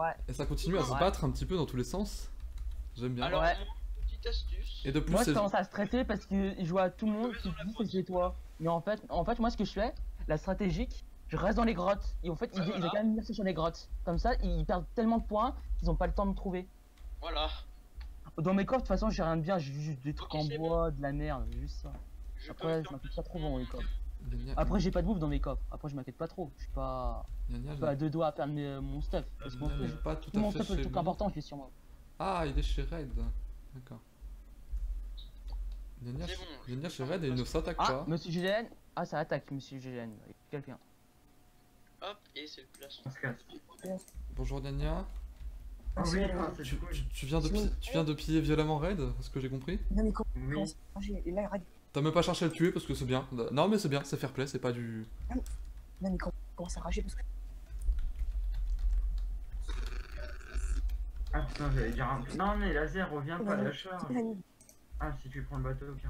Ouais. Et ça continue à se Ouais. battre un petit peu dans tous les sens. J'aime bien. Alors, Ouais. petite astuce. Et de plus, Moi, je c'est... commence à stresser parce qu'il joue à tout le monde, Je tu vais te dans dis la c'est chez grotte. toi. Mais en fait, moi, ce que je fais, la stratégique, je reste dans les grottes. Et en fait, Ouais, ils voilà. ont quand même mis sur les grottes. Comme ça, ils perdent tellement de points qu'ils ont pas le temps de me trouver. Voilà. Dans mes coffres, de toute façon, j'ai rien de bien, j'ai juste des trucs Ok, en c'est bois, de la merde, juste ça. Je peux Après, je faire m'inquiète pas trop dans les coffres. Gna, Après, j'ai pas de bouffe dans mes coffres. Après, je m'inquiète pas trop. Je suis pas à deux doigts à perdre mon stuff. Parce qu'on Gna n'est pas tout tout à mon fait stuff, le chez truc lui. important, je l'ai sur moi. Ah, il est chez Red. D'accord. Gna C'est bon, je peux chez faire Red et il ne s'attaque Ah, pas. monsieur GGN. Ah, ça attaque, monsieur GGN. Quelqu'un. Hop, et c'est le place. On se casse. Bonjour Gna. Ah oui, ah, c'est Tu, cool. tu viens de piller violemment Red, ce que j'ai compris. Non mais comment Oui. ça marche? Et là, regarde. T'as même pas cherché à le tuer parce que c'est bien. Non mais c'est bien, c'est fair play, c'est pas du... Non mais comment ça rager parce que. Ah putain, j'allais dire un... Non mais laser, reviens pas, Ouais. lâche-la. Ah, si tu prends le bateau, ok.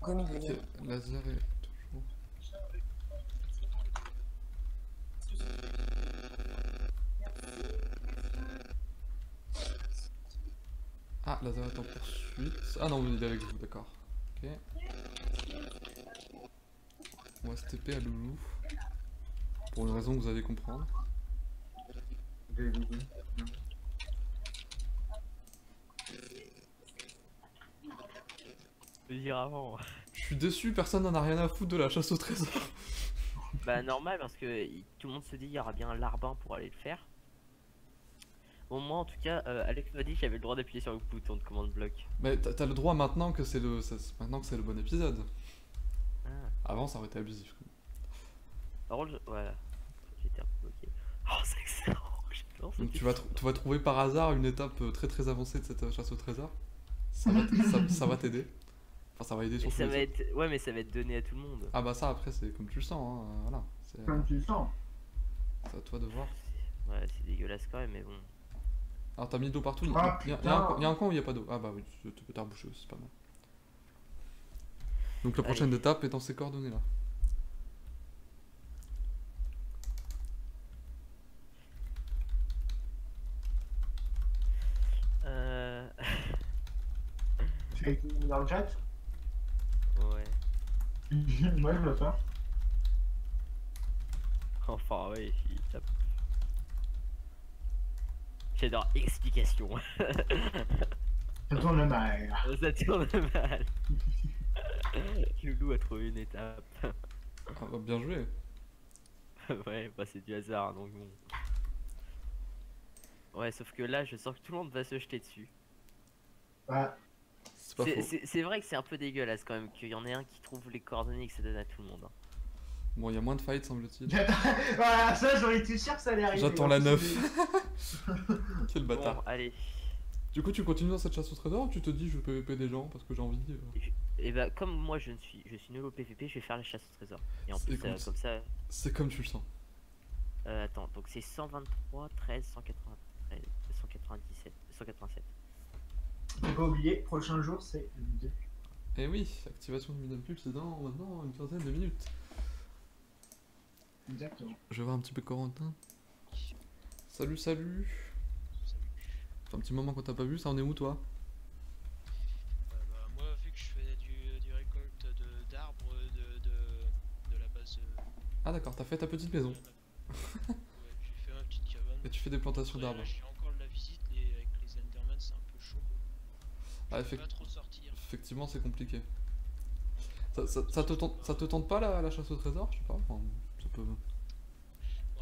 Comme il veut. Ok, laser est toujours... Ah, laser est en poursuite. Ah non, il est avec vous, d'accord. Ok. On va se TP à Loulou. Pour une raison que vous allez comprendre. De Loulou. Je veux dire avant. Je suis déçu, personne n'en a rien à foutre de la chasse au trésor. Bah normal parce que tout le monde se dit il y aura bien un larbin pour aller le faire. Bon moi en tout cas Alex m'a dit que j'avais le droit d'appuyer sur le bouton de commande bloc. Mais t'as le droit maintenant que c'est le bon épisode. Ah. Avant ça aurait été abusif. Par contre voilà. J'étais un peu bloqué. Oh c'est excellent. J'adore Donc cette tu vas trouver par hasard une étape très avancée de cette chasse au trésor. Ça va t'aider. Enfin ça va aider Et surtout. ça les va autres. être... Ouais mais ça va être donné à tout le monde. Ah bah ça après c'est comme tu le sens, hein, voilà. C'est Comme tu le sens. à toi de voir. Ouais c'est dégueulasse quand même mais bon. Alors t'as mis de l'eau partout, Ah, il y a un coin où il n'y a pas d'eau. Ah bah oui, tu peux t'arboucher aussi, c'est pas mal. Donc la prochaine Allez. étape est dans ces coordonnées là. Euh... Tu as été dans le chat? Ouais. Moi je le fais. Enfin ouais il tape. J'adore explication. Ça tourne mal. Ça tourne mal. Loulou a trouvé une étape. Ah bah bien joué. Ouais, bah c'est du hasard donc bon. Ouais, sauf que là, je sens que tout le monde va se jeter dessus. Ouais. C'est pas faux. C'est vrai que c'est un peu dégueulasse quand même qu'il y en ait un qui trouve les coordonnées et que ça donne à tout le monde. Hein. Bon, il y a moins de fights semble-t-il. Voilà, ça j'aurais été sûr que ça allait arriver. J'attends la 9. Quel bâtard. Bon, allez. Du coup, tu continues dans cette chasse au trésor ou tu te dis je peux PvP des gens parce que j'ai envie Et bah, comme moi je suis nul au PVP, je vais faire la chasse au trésor. Et en C'est plus, comme comme ça. C'est comme tu le sens. Attends, donc c'est 123, 13, 193, 197, 187. Faut pas oublier, prochain jour c'est le 2. Et oui, activation de Midden Pub, c'est dans maintenant une quinzaine de minutes. Exactement. Je vais voir un petit peu Corentin. Salut, salut. Ça fait un petit moment qu'on t'a pas vu, ça en est où toi? Bah, moi, vu que je fais du récolte d'arbres de la base. Ah d'accord, t'as fait ta petite maison. Ouais, j'ai fait ma petite cabane. Et tu fais des plantations Après, d'arbres. j'ai encore de la visite avec les Endermen, c'est un peu chaud. Ah, Je peux pas trop sortir. effectivement, c'est compliqué. Ça te tente pas la chasse au trésor? Je sais pas. Enfin, ça peut... Moi,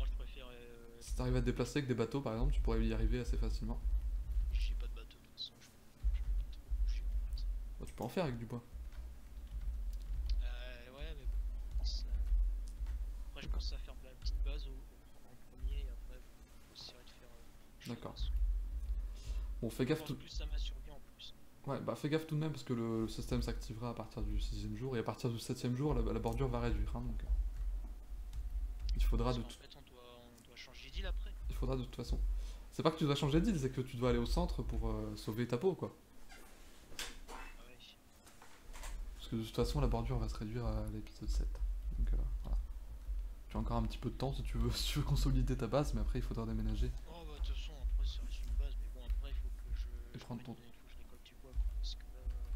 je préfère. Si t'arrives à te déplacer avec des bateaux par exemple, tu pourrais y arriver assez facilement. J'ai pas de bateau de toute façon, je peux pas trop bouger en fait. Bah, tu peux en faire avec du bois. Ouais, mais bon. Après, je pense à faire la petite base en premier et après, j'essaierai de faire. D'accord. Bon, fais gaffe tout... Plus ça m'a survécu en plus. Ouais, bah fais gaffe tout de même parce que le système s'activera à partir du 6ème jour et à partir du 7ème jour la bordure va réduire hein, donc il faudra Parce de qu'en fait, on doit changer d'île après. de toute façon. C'est pas que tu dois changer d'île, c'est que tu dois aller au centre pour sauver ta peau quoi. Ah ouais. Parce que de toute façon la bordure va se réduire à l'épisode 7. Donc voilà. Tu as encore un petit peu de temps si tu veux consolider ta base mais après il faudra déménager. Oh bah de toute façon, je prendre ton... faut que je récolte du bois, quoi. Parce que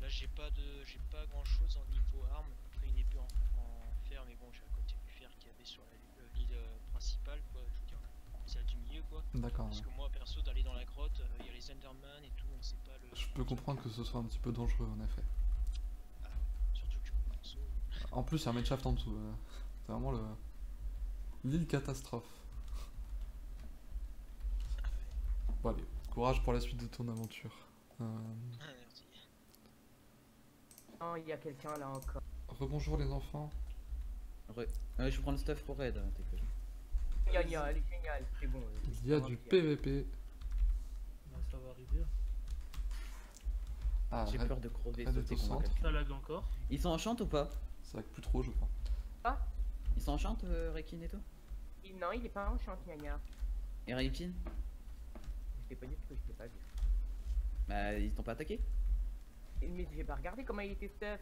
là, j'ai pas grand chose en niveau armes. Après, une épée en fer, mais bon, j'ai récolté du fer qu'il y avait sur l'île principale, quoi. Je veux dire, celle du milieu, quoi. D'accord. Parce que moi, perso, d'aller dans la grotte, il y a les Enderman et tout, donc c'est pas le. Je peux comprendre que ce soit un petit peu dangereux en effet. Surtout que perso. En plus, il y a un mineshaft en dessous. C'est vraiment le... l'île catastrophe. Bon allez, courage pour la suite de ton aventure. Merci. Non, il y a quelqu'un là encore. Rebonjour les enfants. Je prends le stuff pour Red. Génial, elle est géniale, c'est bon. Il y a du PVP. Ça va arriver. Ah, J'ai Red- peur de crever. Red est sauter au contre centre. quelqu'un. Ça lag encore. Ils sont en chante ou pas? Ça va plus trop, je crois. Ils sont en chante, Rekin et tout? Non, il est pas en chant, Gnagna. Et Rekin? Je t'ai pas dit parce que je t'ai pas vu. Bah, ils t'ont pas attaqué? Mais j'ai pas regardé comment il était stuff.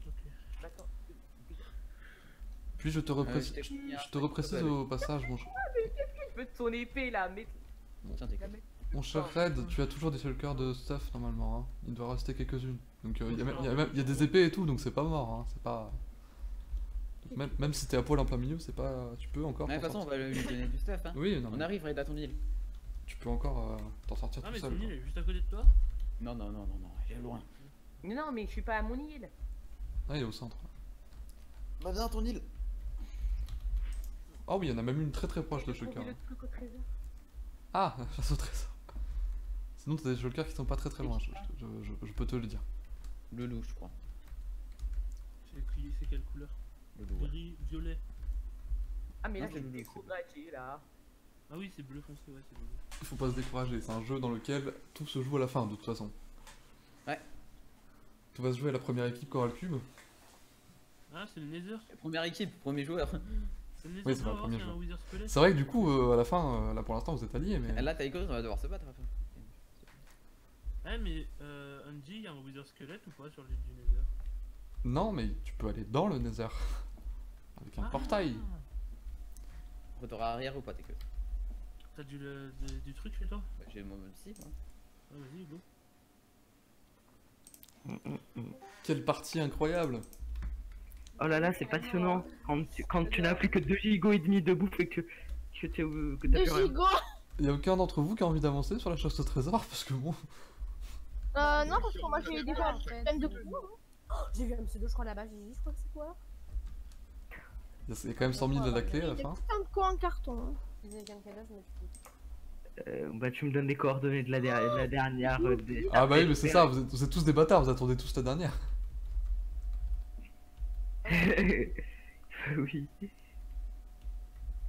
Ok. Attends. Puis je te reprécise au passage, mon cher... Je veux de son épée là, mais. Tiens, t'es con. Mon cher Red, tu as toujours des shulkers de stuff normalement, hein. Il doit rester quelques-unes. Donc il y a des épées et tout, donc c'est pas mort, hein. C'est pas... Donc, même si t'es à poil en plein milieu, c'est pas... Tu peux encore... Mais de t'en toute façon, on sortir. va lui donner du stuff. Hein. Oui, non, On mais arrive, Red, à ton île. tu peux encore t'en sortir Ah, tout mais seul. ton île quoi. est juste à côté de toi. Non, il est loin. Non, mais je suis pas à mon île. Ah, il est au centre. Bah, viens à ton île. Ah oui, il y en a même une très très proche de J'ai trouvé shulker. le truc au trésor. Ah, la chasse au trésor. Sinon t'as des shulkers qui sont pas très très loin, je peux te le dire. Le loup, je crois. C'est quelle couleur? Le loup. Ouais. Gris, violet. Ah, mais là, Non, j'ai c'est des bleu, gros c'est bâtis là. Ah oui, c'est bleu foncé, ouais, c'est bleu. Il faut pas se décourager, c'est un jeu dans lequel tout se joue à la fin de toute façon. Ouais. Tout va se jouer à la première équipe qui aura le cube. Ah, c'est le Nether. Première équipe, premier joueur. C'est le Nether. Oui, c'est pas le Power, premier c'est un jeu. Wither Squelette. C'est vrai que du coup, à la fin, là pour l'instant vous êtes alliés, mais... Là, Tiger, on va devoir se battre. Enfin. Ah, mais Andy, il y a un Wither Squelette ou pas sur l'île du Nether? Non, mais tu peux aller dans le Nether. Avec un portail. Retour arrière ou pas, Tiger? T'as du truc chez toi? Bah, j'ai mon si, moi. Ah, vas-y, go. Quelle partie incroyable! Oh là là, c'est passionnant. Quand tu n'as plus que 2 gigots et demi de bouffe et que t'as plus rien. Il y a aucun d'entre vous qui a envie d'avancer sur la chasse au trésor parce que bon... Non, parce que moi j'ai déjà plein de coups. J'ai vu un pseudo, je crois là-bas, j'ai dit, je crois que c'est quoi? Il y a quand même 100 000 à la clé à la Il y a fin. plein de quoi en carton. Bah tu me donnes les coordonnées de la dernière. Ah bah oui, mais c'est ça, vous êtes tous des bâtards, vous attendez tous la dernière. Oui.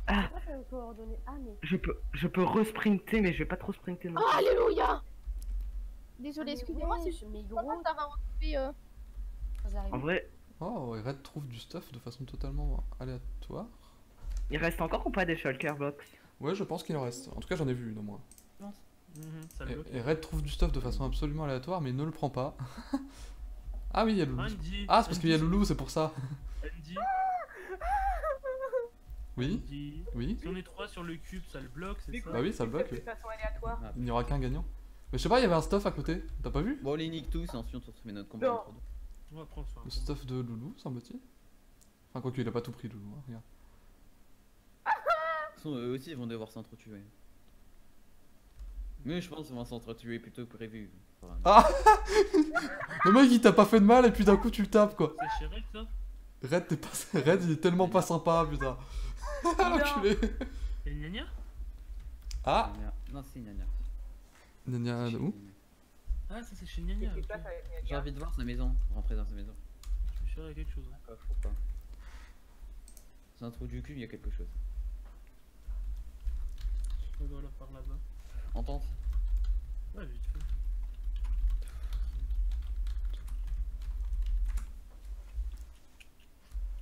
Ah, coordonnées. Ah, mais. Je peux re-sprinter, mais je vais pas trop sprinter non. Oh, alléluia! Désolé, Ah, mais excusez-moi, ouais, c'est juste mais pas gros. mal d'avoir retrouvé. En vrai, Oh, et Red trouve du stuff de façon totalement aléatoire. il reste encore ou pas des shulker box? Ouais, je pense qu'il en reste. En tout cas, j'en ai vu une au moins. Ça le bloque. Et Red trouve du stuff de façon absolument aléatoire, mais il ne le prend pas. Ah oui, il y a Loulou. Andy, Ah, c'est parce qu'il y a Loulou, c'est pour ça. Andy, Oui, Andy. oui. Si on est 3 sur le cube, ça le bloque, c'est ça? Bah oui, ça le bloque. De Oui. façon aléatoire. Il n'y aura qu'un gagnant. Mais je sais pas, il y avait un stuff à côté. T'as pas vu? Bon, on les nique tous et ensuite on se fait notre combat Non. entre deux. On va prendre ça. Le stuff de Loulou, semble-t-il. Enfin, quoique, il a pas tout pris, Loulou. Hein, regarde. De toute façon, eux aussi ils vont devoir s'entretuer. Mais je pense qu'ils vont s'entretuer plutôt que prévu. Enfin, Ah le mec, il t'a pas fait de mal et puis d'un coup, tu le tapes quoi. C'est chez Red, ça? Red, Red, il est tellement pas sympa, putain. L'enculé. Et Gnagna? Ah Non, c'est Gnagna. Gnagna, où? Ah, ça c'est chez Gnagna. Et ok. toi, ça va être J'ai Gnagna. envie de voir sa maison, rentrer dans sa maison. Je suis sûr qu'il y a quelque chose. Hein. Ah, faut pas. C'est un trou du cul, il y a quelque chose. On doit la par là-bas. On tente. Ouais, vite fait.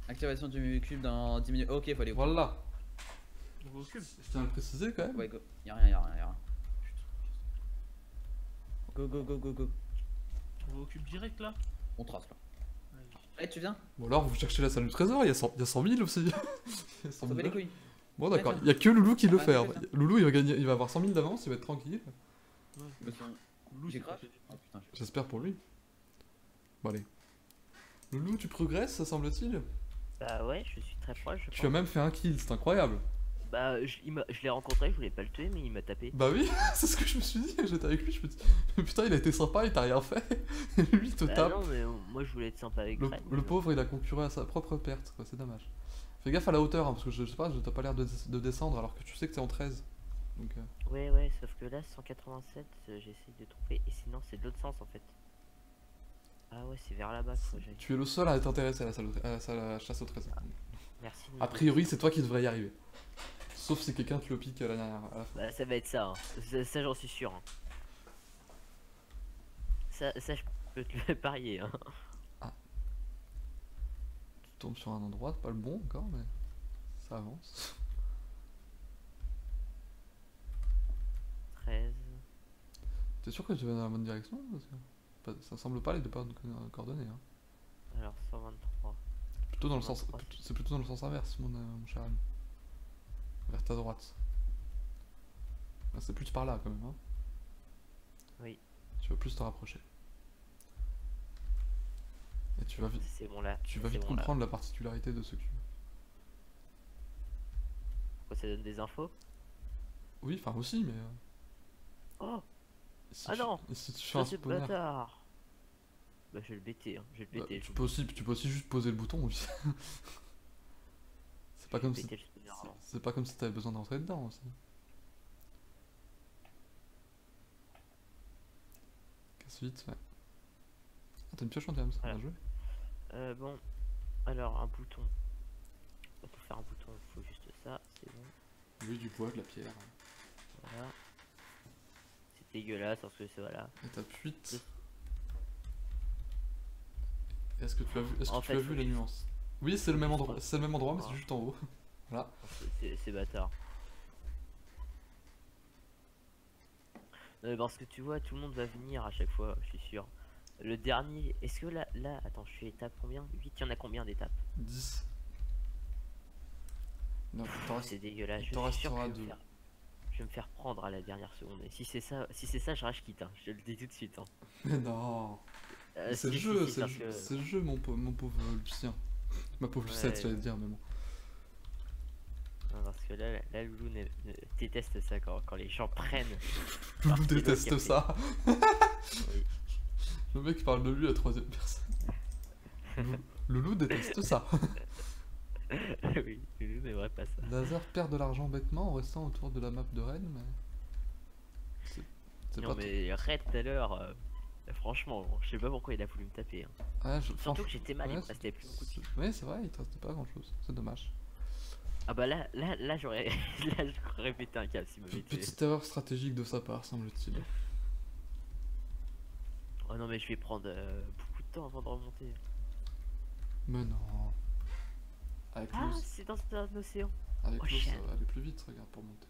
Activation du cube dans 10 minutes. Ok, faut aller. Voilà. On va au cube. Je tiens à le préciser quand même. Ouais, go. Y'a rien. Go. On va au cube direct là. On trace là. Ouais. Allez, tu viens? Bon alors, vous cherchez la salle du trésor, il y a 100 000 aussi. Il y a 100 000. Sauver les couilles. Bon d'accord, Ouais, il y a que Loulou qui le Ouais, fait. fais hein. ça. Loulou il va avoir 100 000 d'avance, il va être tranquille. Ouais. Je me sens- Loulou, J'ai c'est crash. stratégique. Oh putain, je... J'espère pour lui. Bon allez. Loulou, tu progresses, ça semble-t-il? Bah ouais, je suis très proche. je Tu as pense. même fait un kill, c'est incroyable. Bah je l'ai rencontré, je voulais pas le tuer, mais il m'a tapé. Bah oui, c'est ce que je me suis dit, j'étais avec lui, je me dis, putain il a été sympa, il t'a rien fait. Et lui il te Bah tape. non, mais moi je voulais être sympa avec Le, Red. le pauvre il a concurré à sa propre perte, quoi, c'est dommage. Fais gaffe à la hauteur, hein, parce que je sais pas, t'as pas l'air de descendre alors que tu sais que t'es en 13. Donc, Ouais, sauf que là, 187, j'essaye de trouver, et sinon c'est de l'autre sens en fait. Ah ouais, c'est vers là-bas que j'aille. tu es le seul à être intéressé à la chasse au trésor. Merci. A priori, c'est toi qui devrais y arriver. Sauf si quelqu'un te le pique à la dernière. À la fin. Bah ça va être ça, hein. Ça j'en suis sûr. Hein. Ça je peux te le parier. Hein. Tu tombes sur un endroit, pas le bon encore, mais ça avance. 13. T'es sûr que tu vas dans la bonne direction? Parce que ça semble pas les deux bonnes coordonnées. Hein. Alors 123. Plutôt dans le sens, 123. c'est plutôt dans le sens inverse, mon cher ami. Vers ta droite. Ah, c'est plus par là quand même. Hein. Oui. Tu vas plus te rapprocher. Et tu vas vite. C'est bon là. Tu vas vite bon, là. comprendre la particularité de ce cube. Pourquoi ça donne des infos? Oui, enfin aussi, mais. Oh Ici, ah non ici tu fais un c'est spawner. bâtard. Bah je vais le bêter, hein. Je vais le Bah, bêter. tu peux aussi juste poser le bouton aussi. C'est pas comme si. C'est pas comme si t'avais besoin d'entrer dedans aussi. Casse vite, ouais. Ah, t'as une pioche en diamant, ça bien joué. Bon, alors un bouton. Pour faire un bouton, il faut juste ça, c'est bon. Oui, du bois, de la pierre. Voilà. C'est dégueulasse parce que c'est voilà. Et t'appuies. Est-ce que tu as vu, tu as vu les nuances? Oui, c'est le même endroit, mais c'est juste en haut. Voilà. C'est bâtard. Parce que tu vois, tout le monde va venir à chaque fois, je suis sûr. Le dernier, est-ce que là, attends, je suis étape combien? 8, il y en a combien d'étapes? 10. Non, c'est dégueulasse. Il t'en restera 2. Je vais me faire prendre à la dernière seconde. Et si c'est ça, je rage quitte. Hein. Je te le dis tout de suite. Hein. Mais non. C'est le jeu, c'est le jeu, mon pauvre Lucien. Ma pauvre Lucette, j'allais dire, mais bon. Non, parce que là Loulou déteste ça quand les gens prennent. Loulou déteste ça. Oui. Le mec parle de lui à la troisième personne. Loulou déteste ça. Oui, Loulou n'aimerait pas ça. Laser perd de l'argent bêtement en restant autour de la map de Rennes, mais. C'est non, mais Red tout à l'heure, franchement, je sais pas pourquoi il a voulu me taper. Hein. Ah, surtout que j'étais mal, il me restait plus beaucoup de vie. Oui, c'est vrai, il te restait pas grand chose, c'est dommage. Ah bah là j'aurais répété un câble s'il me mettait. Petite erreur stratégique de sa part, semble-t-il. Oh non, mais je vais prendre beaucoup de temps avant de remonter. Mais non. Avec ah, c'est dans un océan. Avec l'eau, ça va aller plus vite, regarde, pour monter.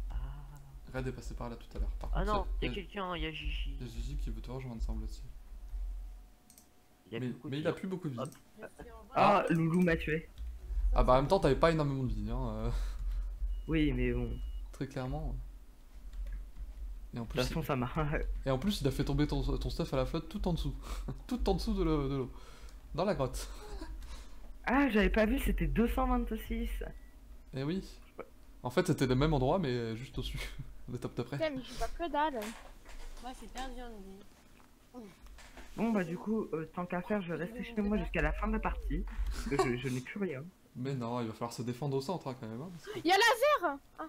Ah. Red est passé par là tout à l'heure. Ah contre, non, y'a quelqu'un, y'a Gigi. Y'a Gigi qui veut te rejoindre, semble-t-il. Mais il a plus beaucoup de vie. Ah, Loulou m'a tué. Ah bah en même temps, t'avais pas énormément de vie, hein. Oui, mais bon. Très clairement. Et en plus, de toute façon, ça m'a. Et en plus, il a fait tomber ton stuff à la flotte tout en dessous. Tout en dessous de l'eau. Dans la grotte. Ah, j'avais pas vu, c'était 226. Eh oui. En fait, c'était le même endroit, mais juste au-dessus. L'étape d'après. Putain, mais j'ai pas que dalle. Moi, c'est perdu, on dit. Bon, bah, du coup, tant qu'à faire, je reste chez moi jusqu'à la fin de la partie. Parce que je n'ai plus rien. Mais non, il va falloir se défendre au centre hein, quand même. Hein, que... Y'a laser ah.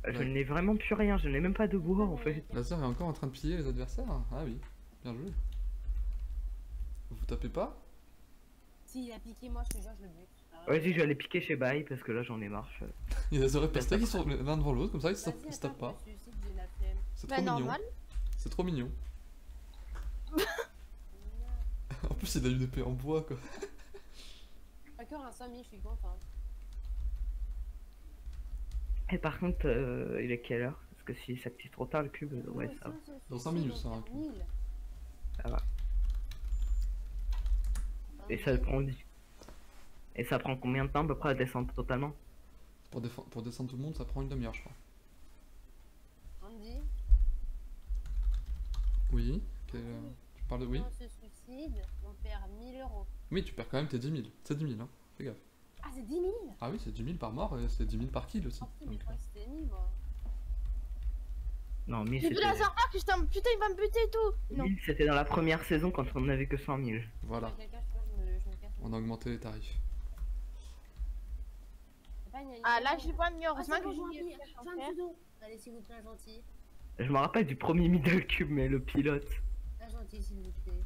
Je n'ai vraiment plus rien, je n'ai même pas de bois en fait. Laser est encore en train de piller les adversaires. Ah oui, bien joué. Vous tapez pas? Si, il a piqué, moi je te jure, je le bute. Vas-y, je vais aller piquer chez Baï parce que là j'en ai marre. Il y a des oreilles pestées qui sont l'un devant l'autre, comme ça ils se tapent pas. C'est trop mignon. C'est trop mignon. En plus, il a une épée en bois quoi. Encore un 5000, je suis content. Et par contre, il est quelle heure? Parce que si ça s'active trop tard le cube, ouais, ça va. Dans 5 minutes, ça va. Ça va. Et ça prend. Et ça prend combien de temps à peu près à descendre totalement? Pour descendre tout le monde, ça prend une demi-heure, je crois. Andy, Oui. Tu parles de... Oui. Si on se suicide, on perd 1000 euros. Oui, tu perds quand même tes 10 000. C'est 10 000, hein. Fais gaffe. Ah, c'est 10 000? Ah oui, c'est 10 000 par mort et c'est 10 000 par kill aussi. Oh, mais je crois que c'était 1000, moi. Non, 1000 J'ai vu la c'était... serveur que j'étais en putain, il va me buter et tout. Non. 1000 c'était dans la première saison quand on n'avait que 100 000. Voilà. Quelqu'un, je crois, je me casse. On a augmenté les tarifs. Ah là, je vois mieux. Ah, Heureusement c'est que bon, j'ai j'ai un pseudo. Allez, s'il vous plaît, gentil. Je me rappelle du premier middle cube, mais le pilote. Un gentil, s'il vous plaît.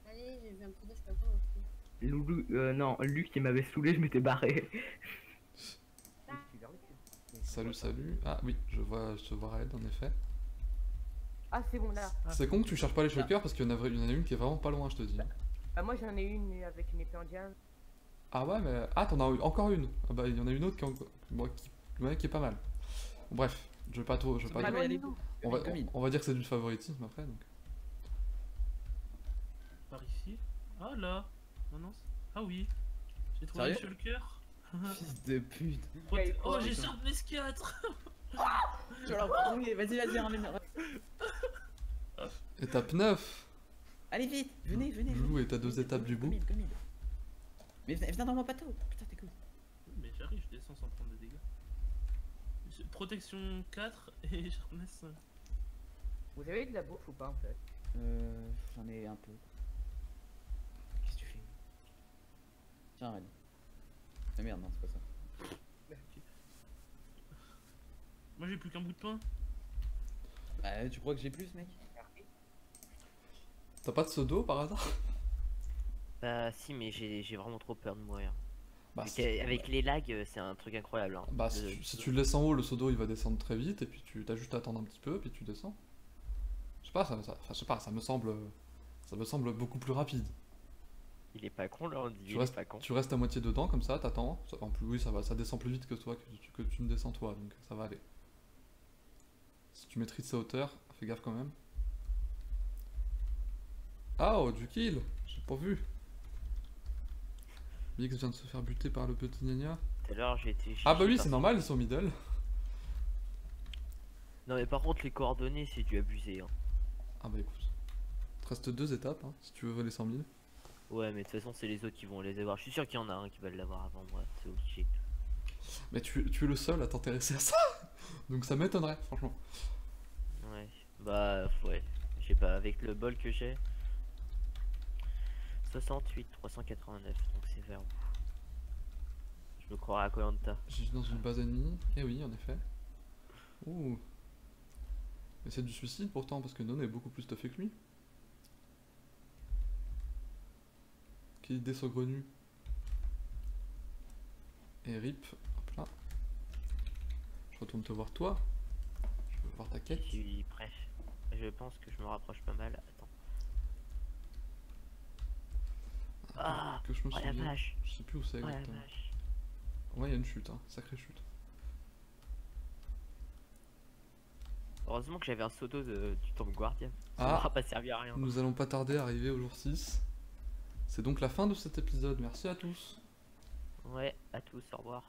Allez, j'ai vu un pseudo, je sais pas comment on fait. Loulou, non, Luc qui m'avait saoulé, je m'étais barré. Salut, salut. Ah oui, je te vois Red en effet. Ah, c'est bon là. C'est con que tu cherches pas les shulkers parce qu'il y en a une qui est vraiment pas loin, je te dis. Bah, moi j'en ai une avec une épée en diamant. Ah ouais, mais... Ah, t'en as encore une. Ah bah, il y en a une autre qui est, ouais, qui est pas mal. Bon, bref, je vais pas trop... On va dire que c'est du favoritisme après, donc... Par ici. Ah là. Non, non. Ah oui. J'ai trouvé le shulker. Fils de pute. Oh, j'ai Sharpness 4. Tu vas la prendre, vas-y, ramène. Étape 9. Allez vite, venez. Loulou est à 2 étapes du bout. Mais viens dans mon bateau. Putain, t'es cool. Mais j'arrive, je descends sans prendre de dégâts. Protection 4 et Sharpness 5. Vous avez de la bouffe ou pas en fait? J'en ai un peu. Qu'est-ce que tu fais? Tiens, Red. Ah merde, non, c'est pas ça. Okay. Moi j'ai plus qu'un bout de pain. Bah, tu crois que j'ai plus, mec? T'as pas de pseudo par hasard? Bah si, mais j'ai vraiment trop peur de mourir. Bah, avec les lags, c'est un truc incroyable. Hein. Bah si tu le laisses en haut, le pseudo il va descendre très vite et puis tu as juste à attendre un petit peu puis tu descends. Je sais pas, je sais pas, ça me semble beaucoup plus rapide. Il est pas con là, on dit il est pas con. Tu restes à moitié dedans comme ça, t'attends. En plus oui, ça descend plus vite que toi, que tu ne descends toi, donc ça va aller. Si tu maîtrises sa hauteur, fais gaffe quand même. Ah, oh, du kill! J'ai pas vu. Mix vient de se faire buter par le petit Gnagna. Tout à l'heure j'ai été... Ah bah oui, c'est normal, ils sont middle. Non mais par contre les coordonnées c'est du abusé. Hein. Ah bah écoute. Il te reste 2 étapes hein, si tu veux voler 100 000. Ouais mais de toute façon c'est les autres qui vont les avoir. Je suis sûr qu'il y en a un qui va l'avoir avant moi, c'est obligé. Mais tu es le seul à t'intéresser à ça. Donc ça m'étonnerait franchement. Ouais, bah ouais. Je sais pas, avec le bol que j'ai. 68 389, donc c'est vers où? Je me croirais à Koh-Lanta. Je suis dans une base ennemie, et oui en effet. Ouh. Mais c'est du suicide pourtant parce que Non est beaucoup plus stuffé que lui. Quelle idée saugrenue. Et rip, hop là. Je retourne te voir toi. Je veux voir ta quête. Je suis prêt. Je pense que je me rapproche pas mal. Attends. Ah, que je me souviens. La vache. Je sais plus où c'est exactement. Ouais, il y a une chute, hein. Sacrée chute. Heureusement que j'avais un pseudo du Tomb Guardian. Ça m'aura pas servi à rien. Nous allons pas tarder à arriver au jour 6. C'est donc la fin de cet épisode. Merci à tous. Ouais, à tous, au revoir.